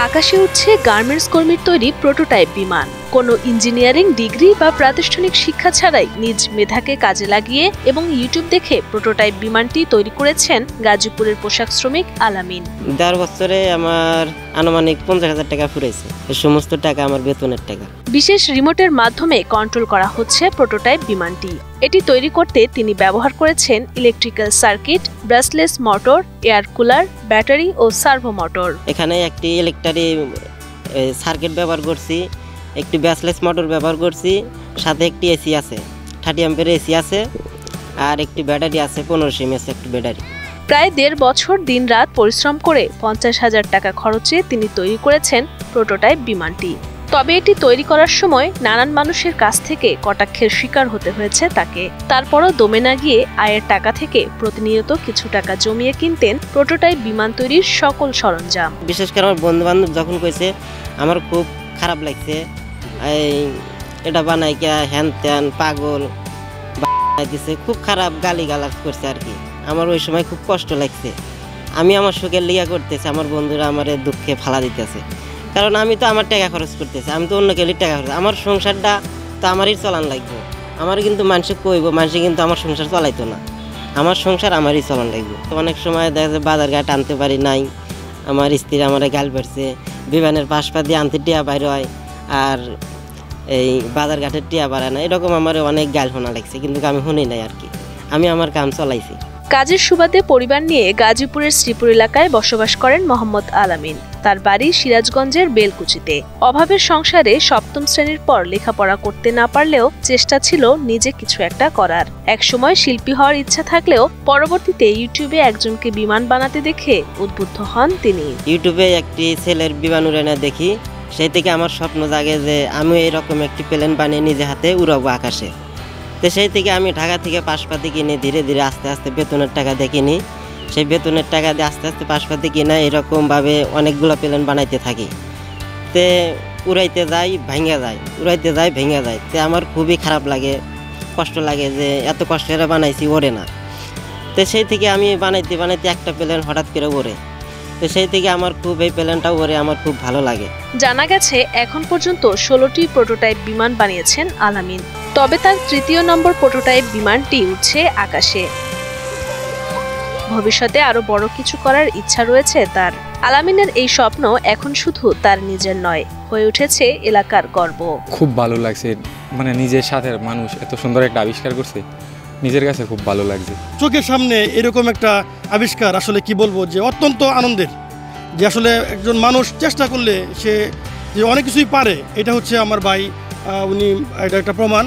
আকাশে উঠছে গার্মেন্টস কর্মীর তৈরি প্রোটোটাইপ বিমান। কোনো ইঞ্জিনিয়ারিং ডিগ্রি বা প্রাতিষ্ঠানিক শিক্ষা ছাড়াই নিজ মেধাকে কাজে লাগিয়ে এবং ইউটিউব দেখে প্রোটোটাইপ বিমানটি তৈরি করেছেন গাজীপুরের পোশাক শ্রমিক আলামিন। ১.৫ বছরে আমার আনুমানিক ৫০,০০০ টাকা ফুরাইছে। এই সমস্ত টাকা আমার বেতনের টাকা। বিশেষ রিমোটের মাধ্যমে কন্ট্রোল করা হচ্ছে প্রোটোটাইপ বিমানটি। এটি তৈরি করতে তিনি ব্যবহার করেছেন electrical circuit, brushless motor, air cooler, battery ও সার্ভো মোটর। এখানে একটি ইলেকট্রিক সার্কিট ব্যবহার করছি, একটি ব্রাশলেস মোটর ব্যবহার করছি, সাথে একটি এসি আছে, 30 অ্যাম্পিয়ার এসি আছে, আর একটি ব্যাটারি আছে, 1500 mAh একটি ব্যাটারি। প্রায় ১.৫ বছর দিনরাত পরিশ্রম করে ৫০,০০০ টাকা খরচে তিনি তৈরি করেছেন প্রোটোটাইপ বিমানটি। তবে এটি তৈরি করার সময় নানান মানুষের কাছ থেকে কটাক্ষের শিকার হতে হয়েছে তাকে। তারপরও দমে না গিয়ে আয়ের টাকা থেকে প্রতিনিয়ত কিছু টাকা জমিয়ে কিনতেন প্রোটোটাইপ বিমান তৈরির সকল সরঞ্জাম। বিশেষ করে আমার বন্ধু বান্ধব যখন কইছে আমার খুব খারাপ লাগছে, এটা বানাই কে হ্যান ত্যান পাগল দিছে, খুব খারাপ গালি গালাজ করছে আর কি। আমার ওই সময় খুব কষ্ট লাগছে। আমি আমার সুখের লিগা করতেছি, আমার বন্ধুরা আমার দুঃখে ফালা দিতেছে। কারণ আমি তো আমার টাকা খরচ করতেছি, আমি তো অন্য কেউ টাকা খরচ, আমার সংসারটা তো আমারই চলান লাগবে। আমার কিন্তু মানুষে কইব, মানুষে কিন্তু আমার সংসার চলাইতো না, আমার সংসার আমারই চলান লাগবে। তো অনেক সময় দেখা যায় বাজার ঘাট আনতে পারি নাই, আমার স্ত্রী আমার গাল পেড়ছে, বিমানের পাশপা দিয়ে আনতে টিয়া বাইর হয়, আর এই বাজার ঘাটের টিয়া বাড়ায় না, এরকম আমার অনেক গাল শোনা লাগছে, কিন্তু আমি শুনি নাই আর কি। আমি আমার কাম চলাইছি। কাজের সুবাদে পরিবার নিয়ে গাজীপুরের শ্রীপুর এলাকায় বসবাস করেন মোহাম্মদ আলামিন। তার বাড়ি সিরাজগঞ্জের বেলকুচিতে। অভাবের সংসারে ৭ম শ্রেণীর পর লেখাপড়া করতে না পারলেও চেষ্টা ছিল নিজে কিছু একটা করার। একসময় শিল্পী হওয়ার ইচ্ছা থাকলেও পরবর্তীতে ইউটিউবে একজনকে বিমান বানাতে দেখে উদ্বুদ্ধ হন তিনি। ইউটিউবে একটি ছেলের বিমান উড়ানো দেখি, সেই থেকে আমার স্বপ্ন জাগে যে আমি এরকম একটি প্লেন বানিয়ে নিজে হাতে উড়াবো আকাশে। তো সেই থেকে আমি ঢাকা থেকে পাশপাতি কিনে ধীরে ধীরে আস্তে আস্তে বেতনের টাকা দিয়ে কিনি। সেই বেতনের টাকা দিয়ে আস্তে আস্তে পাশপাতি কিনা এরকমভাবে অনেকগুলো প্লেন বানাইতে থাকি। তে উড়াইতে যাই ভেঙে যায়, উড়াইতে যাই ভেঙে যায়। তে আমার খুবই খারাপ লাগে, কষ্ট লাগে যে এত কষ্ট করে বানাইছি, ওড়ে না। তো সেই থেকে আমি বানাইতে বানাইতে একটা প্লেন হঠাৎ করে ওড়ে। তো সেই থেকে আমার খুব এই প্লেনটা ওড়ে আমার খুব ভালো লাগে। জানা গেছে এখন পর্যন্ত 16টি প্রোটোটাইপ বিমান বানিয়েছেন আলামিন। তবে তার ৩য় নম্বর প্রোটোটাইপ বিমানটি উঠছে আকাশে। ভবিষ্যতে আরো বড় কিছু করার ইচ্ছা রয়েছে তার। আলামিনের এই স্বপ্ন এখন শুধু তার নিজের নয়, হয়ে উঠেছে এলাকার গর্ব। খুব ভালো লাগছে, মানে নিজের সাথে মানুষ এত সুন্দর একটা আবিষ্কার করছে, নিজের কাছে খুব ভালো লাগছে। চোখের সামনে এরকম একটা আবিষ্কার আসলে কি বলবো, যে অত্যন্ত আনন্দের, যে আসলে একজন মানুষ চেষ্টা করলে সে যে অনেক কিছুই পারে, এটা হচ্ছে আমার ভাই, উনি এটা একটা প্রমাণ।